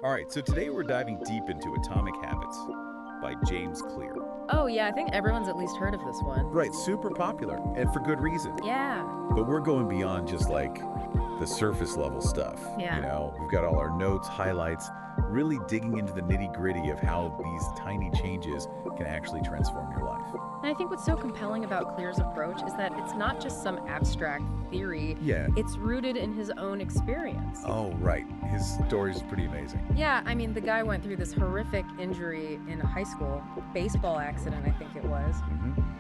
All right, so today we're diving deep into Atomic Habits by James Clear. Oh, yeah, I think everyone's at least heard of this one. Right, super popular, and for good reason. Yeah. But we're going beyond just like the surface level stuff. Yeah. We've got all our notes, highlights, really digging into the nitty gritty of how these tiny changes can actually transform your life. And I think what's so compelling about Clear's approach is that it's not just some abstract theory. Yeah. It's rooted in his own experience. Oh, right. His story's pretty amazing. Yeah, I mean, the guy went through this horrific injury in high school, baseball accident, I think it was.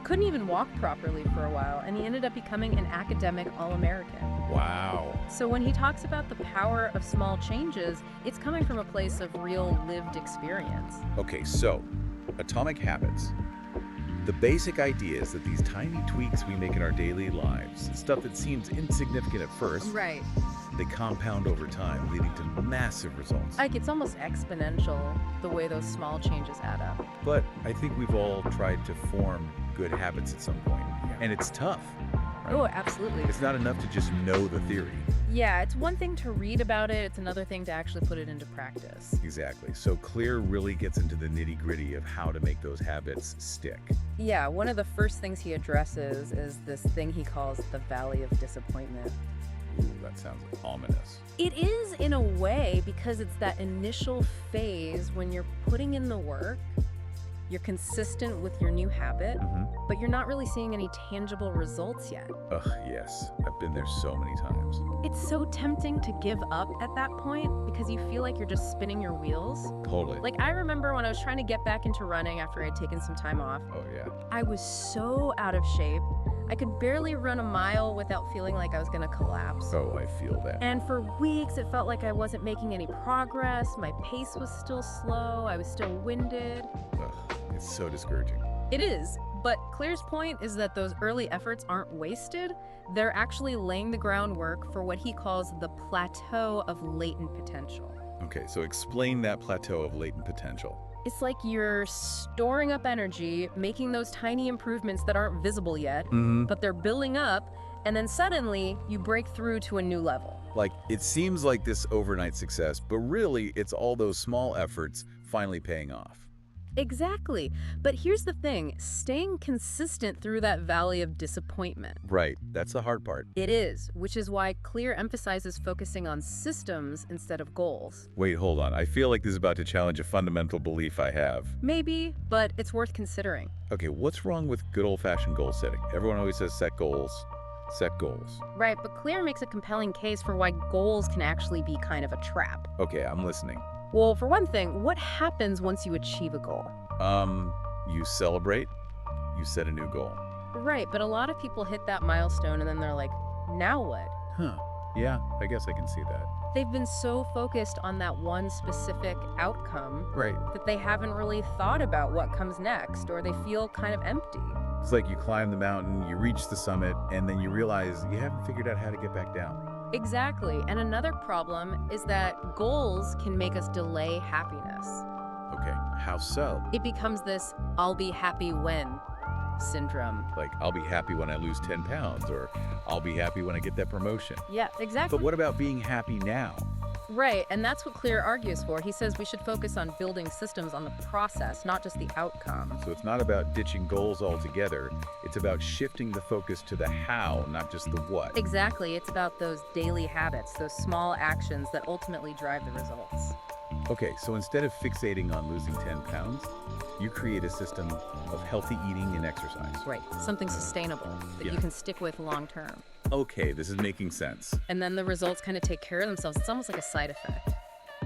Couldn't even walk properly for a while, and he ended up becoming an academic All-American. Wow. So when he talks about the power of small changes, it's coming from a place of real lived experience. Okay, so Atomic Habits. The basic idea is that these tiny tweaks we make in our daily lives, stuff that seems insignificant at first, Right. they compound over time, leading to massive results. Like, it's almost exponential, the way those small changes add up. But I think we've all tried to form good habits at some point, and it's tough. Right? Oh, absolutely. It's not enough to just know the theory. Yeah, it's one thing to read about it, it's another thing to actually put it into practice. Exactly. So Clear really gets into the nitty-gritty of how to make those habits stick. Yeah, one of the first things he addresses is this thing he calls the valley of disappointment. Ooh, that sounds ominous. It is in a way because it's that initial phase when you're putting in the work, you're consistent with your new habit, but you're not really seeing any tangible results yet. Ugh, yes. I've been there so many times. It's so tempting to give up at that point because you feel like you're just spinning your wheels. Totally. Like, I remember when I was trying to get back into running after I'd taken some time off. Oh, yeah. I was so out of shape. I could barely run a mile without feeling like I was gonna collapse. Oh, I feel that. And for weeks, it felt like I wasn't making any progress. My pace was still slow. I was still winded. Ugh, it's so discouraging. It is. But Clear's point is that those early efforts aren't wasted. They're actually laying the groundwork for what he calls the plateau of latent potential. Okay, so explain that plateau of latent potential. It's like you're storing up energy, making those tiny improvements that aren't visible yet, but they're building up, and then suddenly you break through to a new level. Like, it seems like this overnight success, but really it's all those small efforts finally paying off. Exactly. But here's the thing, staying consistent through that valley of disappointment. Right, that's the hard part. It is, which is why Clear emphasizes focusing on systems instead of goals. Wait, hold on. I feel like this is about to challenge a fundamental belief I have. Maybe, but it's worth considering. Okay, what's wrong with good old-fashioned goal setting? Everyone always says set goals. Set goals. Right, but Clear makes a compelling case for why goals can actually be kind of a trap. Okay, I'm listening. Well, for one thing, what happens once you achieve a goal? You celebrate, you set a new goal. Right, but a lot of people hit that milestone and then they're like, now what? Huh. Yeah, I guess I can see that. They've been so focused on that one specific outcome Right. that they haven't really thought about what comes next, or they feel kind of empty. It's like you climb the mountain, you reach the summit, and then you realize you haven't figured out how to get back down. Exactly. And another problem is that goals can make us delay happiness. Okay, how so? It becomes this I'll be happy when syndrome. Like, I'll be happy when I lose 10 pounds, or I'll be happy when I get that promotion. Yeah, exactly. But what about being happy now? Right, and that's what Clear argues for. He says we should focus on building systems on the process, not just the outcome. So it's not about ditching goals altogether, it's about shifting the focus to the how, not just the what. Exactly, it's about those daily habits, those small actions that ultimately drive the results. Okay, so instead of fixating on losing 10 pounds, you create a system of healthy eating and exercise. Right, something sustainable that Yeah. you can stick with long term. Okay, this is making sense. And then the results kind of take care of themselves. It's almost like a side effect.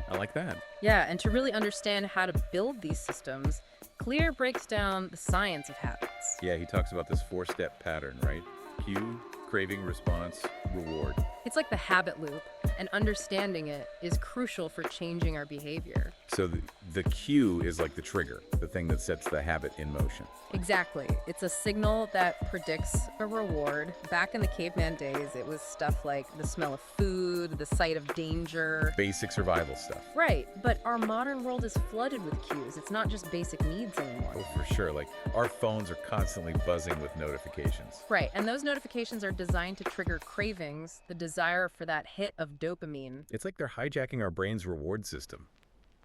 I like that. Yeah, and to really understand how to build these systems, Clear breaks down the science of habits. Yeah, he talks about this 4-step pattern, right? Cue, craving, response, reward. It's like the habit loop, and understanding it is crucial for changing our behavior. So the cue is like the trigger, the thing that sets the habit in motion. Exactly. It's a signal that predicts a reward. Back in the caveman days, it was stuff like the smell of food, the sight of danger. Basic survival stuff. Right, but our modern world is flooded with cues. It's not just basic needs anymore. Oh, for sure. Like, our phones are constantly buzzing with notifications. Right, and those notifications are designed to trigger craving cravings, the desire for that hit of dopamine. It's like they're hijacking our brain's reward system.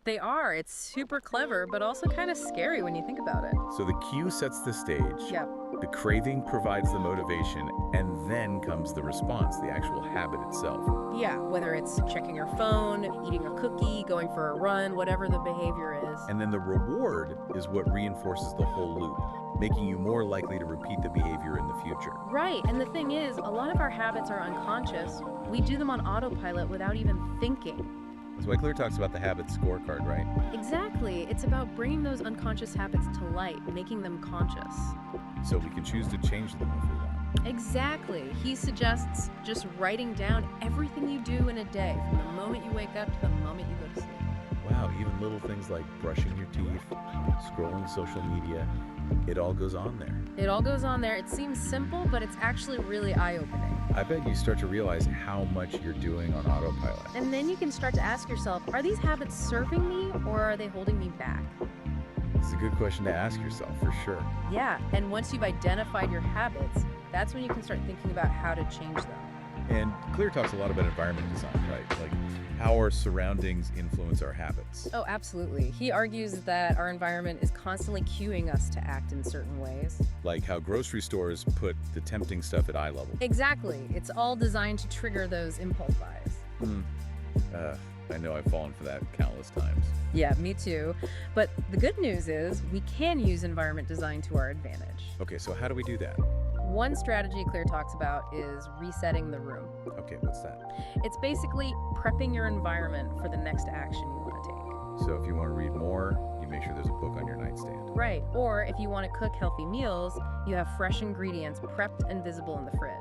They are. It's super clever, but also kind of scary when you think about it. So the cue sets the stage. Yep. The craving provides the motivation, and then comes the response, the actual habit itself. Yeah, whether it's checking your phone, eating a cookie, going for a run, whatever the behavior is. And then the reward is what reinforces the whole loop, making you more likely to repeat the behavior in the future. Right, and the thing is, a lot of our habits are unconscious. We do them on autopilot without even thinking. That's why Clear talks about the habit scorecard, right? Exactly. It's about bringing those unconscious habits to light, making them conscious. So we can choose to change them if we want. Exactly. He suggests just writing down everything you do in a day, from the moment you wake up to the moment you go to sleep. Wow, even little things like brushing your teeth, scrolling social media, it all goes on there. It all goes on there. It seems simple, but it's actually really eye-opening. I bet you start to realize how much you're doing on autopilot. And then you can start to ask yourself, are these habits serving me or are they holding me back? It's a good question to ask yourself, for sure. Yeah, and once you've identified your habits, that's when you can start thinking about how to change them. And Clear talks a lot about environment design, right? Like how our surroundings influence our habits. Oh, absolutely. He argues that our environment is constantly cueing us to act in certain ways. Like how grocery stores put the tempting stuff at eye level. Exactly. It's all designed to trigger those impulse buys. I know I've fallen for that countless times. Yeah, me too. But the good news is we can use environment design to our advantage. Okay, so how do we do that? One strategy Clear talks about is resetting the room. Okay, what's that? It's basically prepping your environment for the next action you want to take. So if you want to read more, you make sure there's a book on your nightstand. Right, or if you want to cook healthy meals, you have fresh ingredients prepped and visible in the fridge.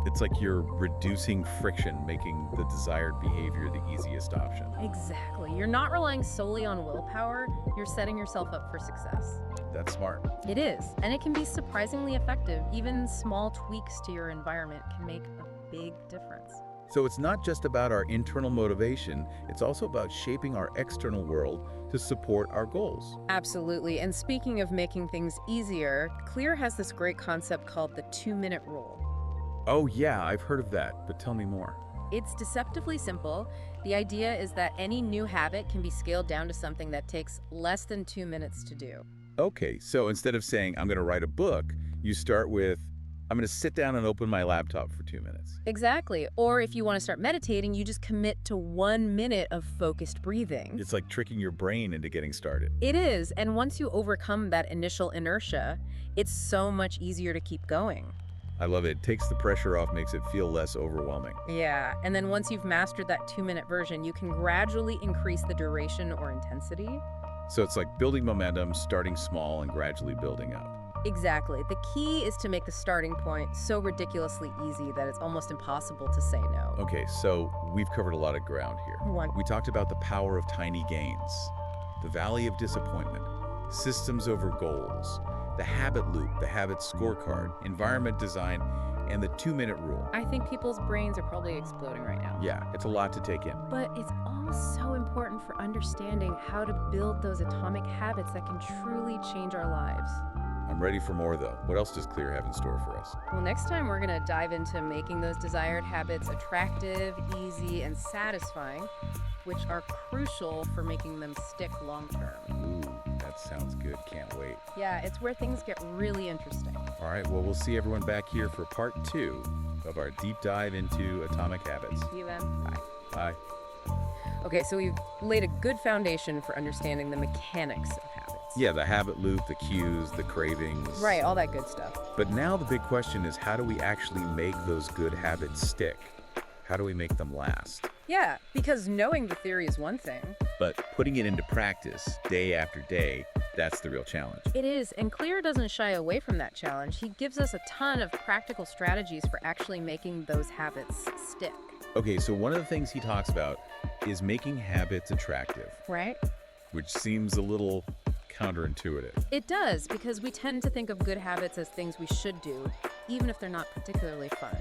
It's like you're reducing friction, making the desired behavior the easiest option. Exactly. You're not relying solely on willpower, you're setting yourself up for success. That's smart. It is, and it can be surprisingly effective. Even small tweaks to your environment can make a big difference. So it's not just about our internal motivation, it's also about shaping our external world to support our goals. Absolutely, and speaking of making things easier, Clear has this great concept called the 2-minute rule. Oh yeah, I've heard of that, but tell me more. It's deceptively simple. The idea is that any new habit can be scaled down to something that takes less than 2 minutes to do. Okay, so instead of saying, I'm going to write a book, you start with, I'm going to sit down and open my laptop for 2 minutes. Exactly. Or if you want to start meditating, you just commit to 1 minute of focused breathing. It's like tricking your brain into getting started. It is. And once you overcome that initial inertia, it's so much easier to keep going. I love it. It takes the pressure off, makes it feel less overwhelming. Yeah. And then once you've mastered that 2-minute version, you can gradually increase the duration or intensity. So it's like building momentum, starting small and gradually building up. Exactly. The key is to make the starting point so ridiculously easy that it's almost impossible to say no. Okay, so we've covered a lot of ground here. We talked about the power of tiny gains, the valley of disappointment, systems over goals, the habit loop, the habit scorecard, environment design, and the 2-minute rule. I think people's brains are probably exploding right now. Yeah, it's a lot to take in. But it's all so important for understanding how to build those atomic habits that can truly change our lives. I'm ready for more, though. What else does Clear have in store for us? Well, next time we're going to dive into making those desired habits attractive, easy, and satisfying, which are crucial for making them stick long-term. Ooh, that sounds good. Can't wait. Yeah, it's where things get really interesting. All right, well, we'll see everyone back here for part 2 of our deep dive into atomic habits. See you then. Bye. Bye. Okay, so we've laid a good foundation for understanding the mechanics of habits. Yeah, the habit loop, the cues, the cravings. Right, all that good stuff. But now the big question is, how do we actually make those good habits stick? How do we make them last? Yeah, because knowing the theory is one thing. But putting it into practice day after day, that's the real challenge. It is, and Clear doesn't shy away from that challenge. He gives us a ton of practical strategies for actually making those habits stick. Okay, so one of the things he talks about is making habits attractive. Right? Which seems a little counterintuitive. It does, because we tend to think of good habits as things we should do, even if they're not particularly fun.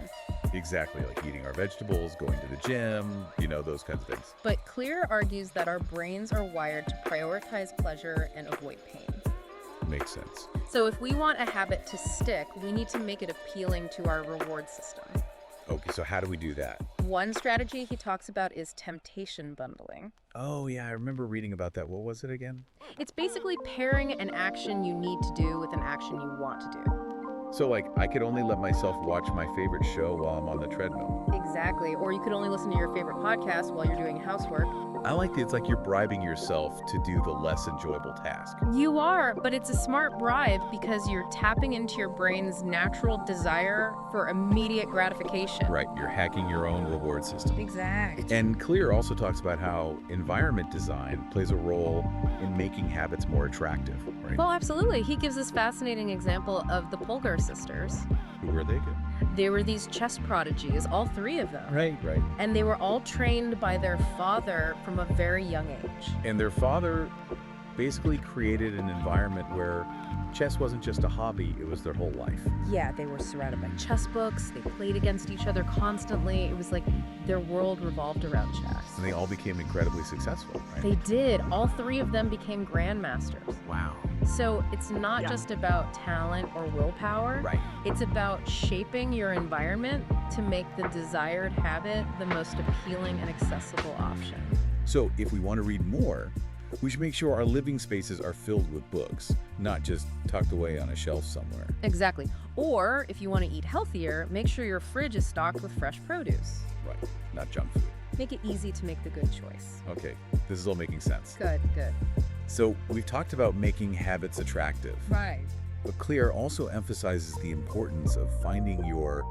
Exactly, like eating our vegetables, going to the gym, those kinds of things. But Clear argues that our brains are wired to prioritize pleasure and avoid pain. Makes sense. So if we want a habit to stick, we need to make it appealing to our reward system. Okay, so how do we do that? One strategy he talks about is temptation bundling. Oh, yeah, I remember reading about that. What was it again? It's basically pairing an action you need to do with an action you want to do. So, like, I could only let myself watch my favorite show while I'm on the treadmill. Exactly. Or you could only listen to your favorite podcast while you're doing housework. I like it's like you're bribing yourself to do the less enjoyable task. You are, but it's a smart bribe because you're tapping into your brain's natural desire for immediate gratification. Right, you're hacking your own reward system. Exactly. And Clear also talks about how environment design plays a role in making habits more attractive, right? Well, absolutely. He gives this fascinating example of the Polgar sisters. Who were they? They were these chess prodigies, all three of them. Right. And they were all trained by their father from a very young age. And their father basically created an environment where chess wasn't just a hobby, it was their whole life. Yeah, they were surrounded by chess books. They played against each other constantly. It was like their world revolved around chess. And they all became incredibly successful, right? They did. All three of them became grandmasters. Wow. So it's not just about talent or willpower. Right. It's about shaping your environment to make the desired habit the most appealing and accessible option. So if we want to read more, we should make sure our living spaces are filled with books, not just tucked away on a shelf somewhere. Exactly. Or if you want to eat healthier, make sure your fridge is stocked with fresh produce. Right, not junk food. Make it easy to make the good choice. Okay, this is all making sense. Good. So we've talked about making habits attractive. Right. But Clear also emphasizes the importance of finding your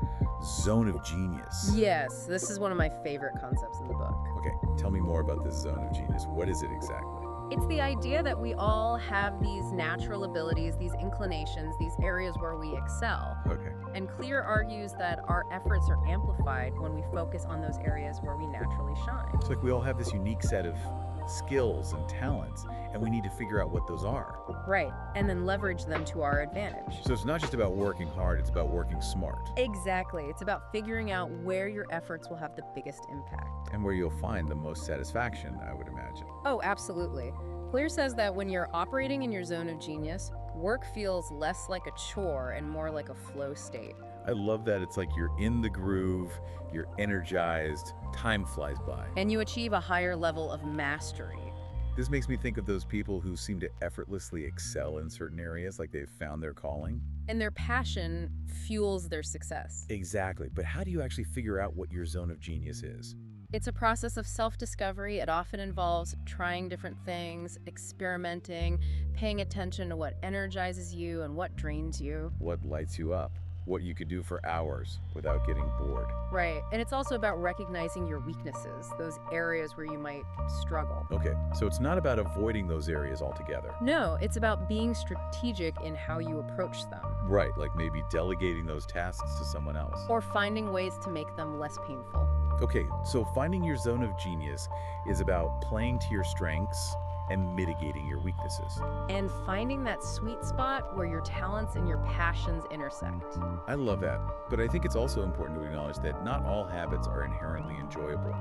zone of genius. Yes, this is one of my favorite concepts in the book. Okay, tell me more about this zone of genius. What is it exactly? It's the idea that we all have these natural abilities, these inclinations, these areas where we excel. Okay. And Clear argues that our efforts are amplified when we focus on those areas where we naturally shine. It's like we all have this unique set of skills and talents, and we need to figure out what those are. Right, and then leverage them to our advantage. So it's not just about working hard, it's about working smart. Exactly. It's about figuring out where your efforts will have the biggest impact. And where you'll find the most satisfaction, I would imagine. Oh, absolutely. Clear says that when you're operating in your zone of genius, work feels less like a chore and more like a flow state. I love that it's like you're in the groove, you're energized, time flies by. And you achieve a higher level of mastery. This makes me think of those people who seem to effortlessly excel in certain areas, like they've found their calling. And their passion fuels their success. Exactly, but how do you actually figure out what your zone of genius is? It's a process of self-discovery. It often involves trying different things, experimenting, paying attention to what energizes you and what drains you. What lights you up? What you could do for hours without getting bored. Right, and it's also about recognizing your weaknesses, those areas where you might struggle. Okay, so it's not about avoiding those areas altogether. No, it's about being strategic in how you approach them. Right, like maybe delegating those tasks to someone else. Or finding ways to make them less painful. Okay, so finding your zone of genius is about playing to your strengths and mitigating your weaknesses. And finding that sweet spot where your talents and your passions intersect. I love that, but I think it's also important to acknowledge that not all habits are inherently enjoyable,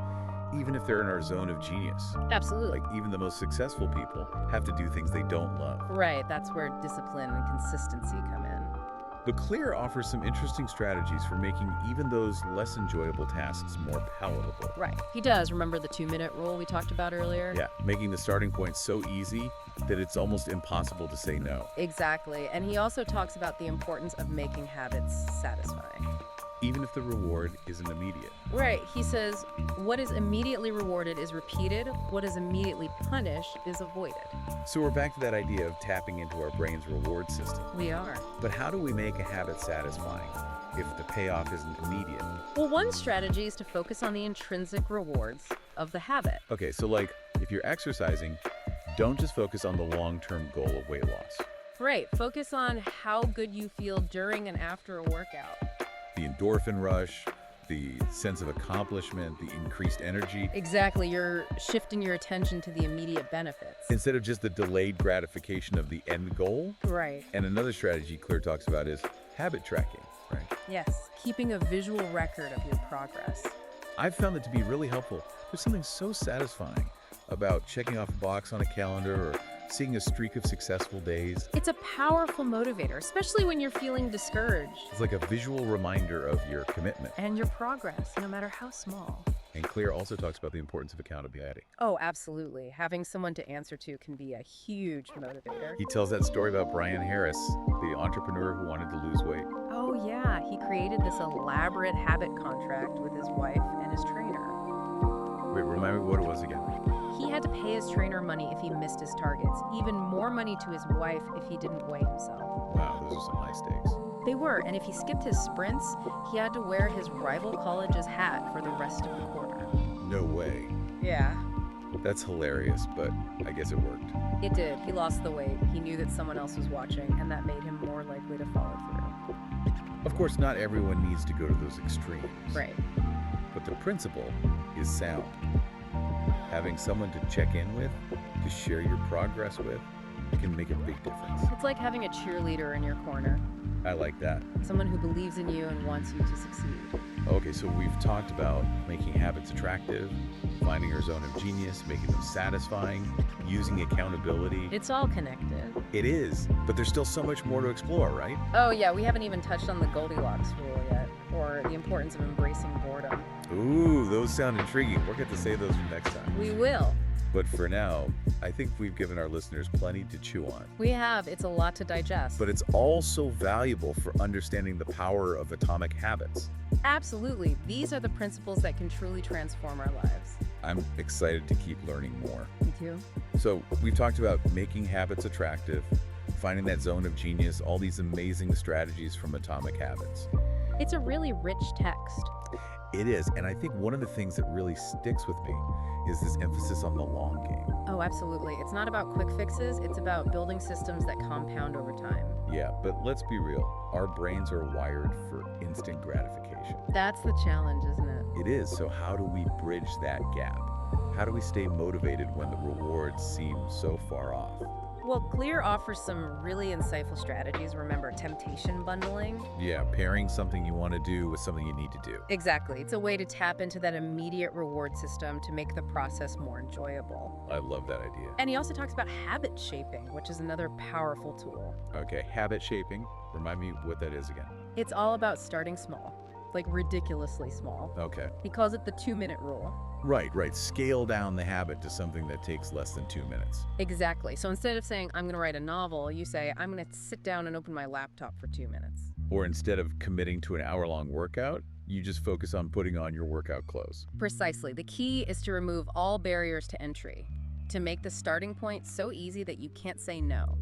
even if they're in our zone of genius. Absolutely. Like even the most successful people have to do things they don't love. Right, that's where discipline and consistency come in. But Clear offers some interesting strategies for making even those less enjoyable tasks more palatable. Right, he does. Remember the 2-minute rule we talked about earlier? Yeah, making the starting point so easy that it's almost impossible to say no. Exactly, and he also talks about the importance of making habits satisfying. Even if the reward isn't immediate. Right, he says, what is immediately rewarded is repeated, what is immediately punished is avoided. So we're back to that idea of tapping into our brain's reward system. We are. But how do we make a habit satisfying if the payoff isn't immediate? Well, one strategy is to focus on the intrinsic rewards of the habit. Okay, so like if you're exercising, don't just focus on the long-term goal of weight loss. Right, focus on how good you feel during and after a workout. The endorphin rush, the sense of accomplishment, the increased energy. Exactly, you're shifting your attention to the immediate benefits. Instead of just the delayed gratification of the end goal. Right. And another strategy Clear talks about is habit tracking, right? Yes, keeping a visual record of your progress. I've found it to be really helpful. There's something so satisfying about checking off a box on a calendar or seeing a streak of successful days. It's a powerful motivator, especially when you're feeling discouraged. It's like a visual reminder of your commitment. And your progress, no matter how small. And Clear also talks about the importance of accountability. Oh, absolutely. Having someone to answer to can be a huge motivator. He tells that story about Brian Harris, the entrepreneur who wanted to lose weight. Oh, yeah. He created this elaborate habit contract with his wife and his trainer. Wait, remind me what it was again. He had to pay his trainer money if he missed his targets, even more money to his wife if he didn't weigh himself. Wow, those are some high stakes. They were, and if he skipped his sprints, he had to wear his rival college's hat for the rest of the quarter. No way. Yeah. That's hilarious, but I guess it worked. It did. He lost the weight. He knew that someone else was watching, and that made him more likely to follow through. Of course, not everyone needs to go to those extremes. Right. But the principle is sound. Having someone to check in with, to share your progress with, can make a big difference. It's like having a cheerleader in your corner. I like that. Someone who believes in you and wants you to succeed. Okay, so we've talked about making habits attractive, finding our zone of genius, making them satisfying, using accountability. It's all connected. It is, but there's still so much more to explore, right? Oh yeah, we haven't even touched on the Goldilocks rule yet, or the importance of embracing boredom. Ooh, those sound intriguing. We'll get to say those for next time. We will. But for now, I think we've given our listeners plenty to chew on. We have. It's a lot to digest. But it's also valuable for understanding the power of atomic habits. Absolutely. These are the principles that can truly transform our lives. I'm excited to keep learning more. Me too. So we've talked about making habits attractive, finding that zone of genius, all these amazing strategies from Atomic Habits. It's a really rich text. It is, and I think one of the things that really sticks with me is this emphasis on the long game. Oh, absolutely. It's not about quick fixes, it's about building systems that compound over time. Yeah, but let's be real. Our brains are wired for instant gratification. That's the challenge, isn't it? It is, so how do we bridge that gap? How do we stay motivated when the rewards seem so far off? Well, Clear offers some really insightful strategies. Remember, temptation bundling? Yeah, pairing something you want to do with something you need to do. Exactly. It's a way to tap into that immediate reward system to make the process more enjoyable. I love that idea. And he also talks about habit shaping, which is another powerful tool. Okay, habit shaping. Remind me what that is again. It's all about starting small, like ridiculously small. Okay. He calls it the 2-minute rule. Right. Scale down the habit to something that takes less than 2 minutes. Exactly. So instead of saying, I'm going to write a novel, you say, I'm going to sit down and open my laptop for 2 minutes. Or instead of committing to an hour-long workout, you just focus on putting on your workout clothes. Precisely. The key is to remove all barriers to entry, to make the starting point so easy that you can't say no.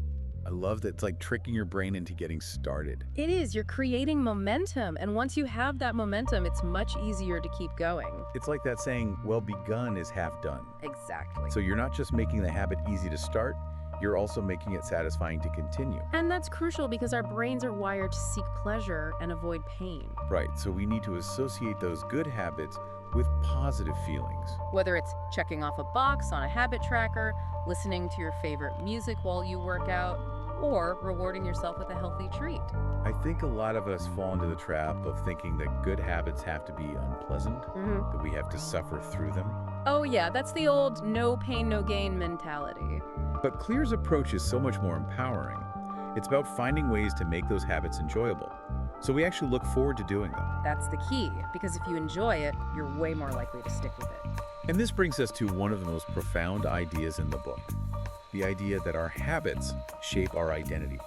I love that it's like tricking your brain into getting started. It is. You're creating momentum. And once you have that momentum, it's much easier to keep going. It's like that saying, well begun is half done. Exactly. So you're not just making the habit easy to start, you're also making it satisfying to continue. And that's crucial because our brains are wired to seek pleasure and avoid pain. Right. So we need to associate those good habits with positive feelings. Whether it's checking off a box on a habit tracker, listening to your favorite music while you work out, or rewarding yourself with a healthy treat. I think a lot of us fall into the trap of thinking that good habits have to be unpleasant, that we have to suffer through them. Oh yeah, that's the old no pain, no gain mentality. But Clear's approach is so much more empowering. It's about finding ways to make those habits enjoyable. So we actually look forward to doing them. That's the key, because if you enjoy it, you're way more likely to stick with it. And this brings us to one of the most profound ideas in the book. The idea that our habits shape our identity,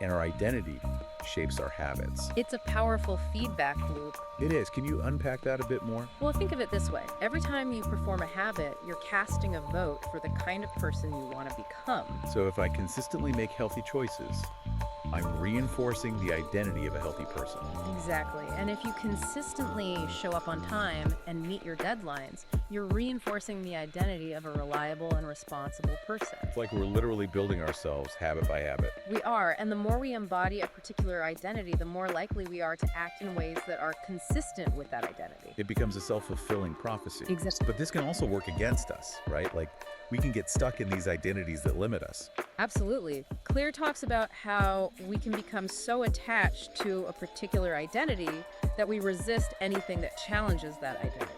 and our identity shapes our habits. It's a powerful feedback loop. It is. Can you unpack that a bit more? Well, think of it this way. Every time you perform a habit, you're casting a vote for the kind of person you want to become. So if I consistently make healthy choices, I'm reinforcing the identity of a healthy person. Exactly. And if you consistently show up on time and meet your deadlines, you're reinforcing the identity of a reliable and responsible person. It's like we're literally building ourselves habit by habit. We are, and the more we embody a particular identity, the more likely we are to act in ways that are consistent with that identity. It becomes a self-fulfilling prophecy. Exactly. But this can also work against us, right? Like, we can get stuck in these identities that limit us. Absolutely. Clear talks about how we can become so attached to a particular identity that we resist anything that challenges that identity.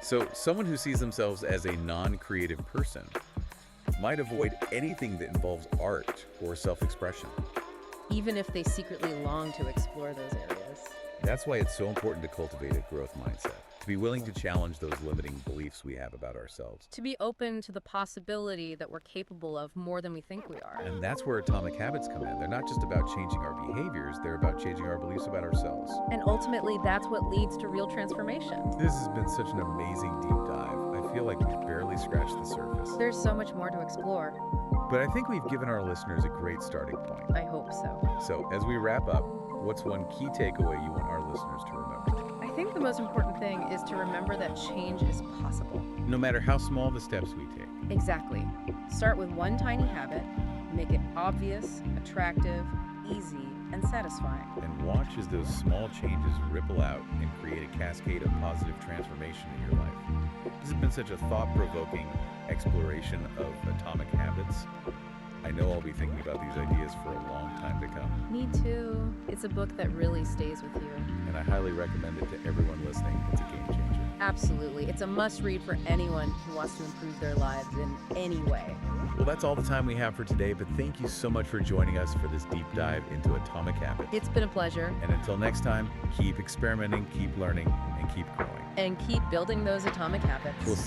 So someone who sees themselves as a non-creative person might avoid anything that involves art or self-expression. even if they secretly long to explore those areas. That's why it's so important to cultivate a growth mindset, to be willing to challenge those limiting beliefs we have about ourselves. To be open to the possibility that we're capable of more than we think we are. And that's where atomic habits come in. They're not just about changing our behaviors, they're about changing our beliefs about ourselves. And ultimately, that's what leads to real transformation. This has been such an amazing deep dive. I feel like we've barely scratched the surface. There's so much more to explore. But I think we've given our listeners a great starting point. I hope so. So, as we wrap up, what's one key takeaway you want our listeners to remember? I think the most important thing is to remember that change is possible. No matter how small the steps we take. Exactly. Start with one tiny habit, make it obvious, attractive, easy, and satisfying. And watch as those small changes ripple out and create a cascade of positive transformation in your life. This has been such a thought-provoking exploration of atomic habits. I know I'll be thinking about these ideas for a long time to come. Me too. It's a book that really stays with you. And I highly recommend it to everyone listening. It's a game changer. Absolutely. It's a must-read for anyone who wants to improve their lives in any way. Well, that's all the time we have for today, but thank you so much for joining us for this deep dive into atomic habits. It's been a pleasure. And until next time, keep experimenting, keep learning, and keep growing. And keep building those atomic habits. We'll see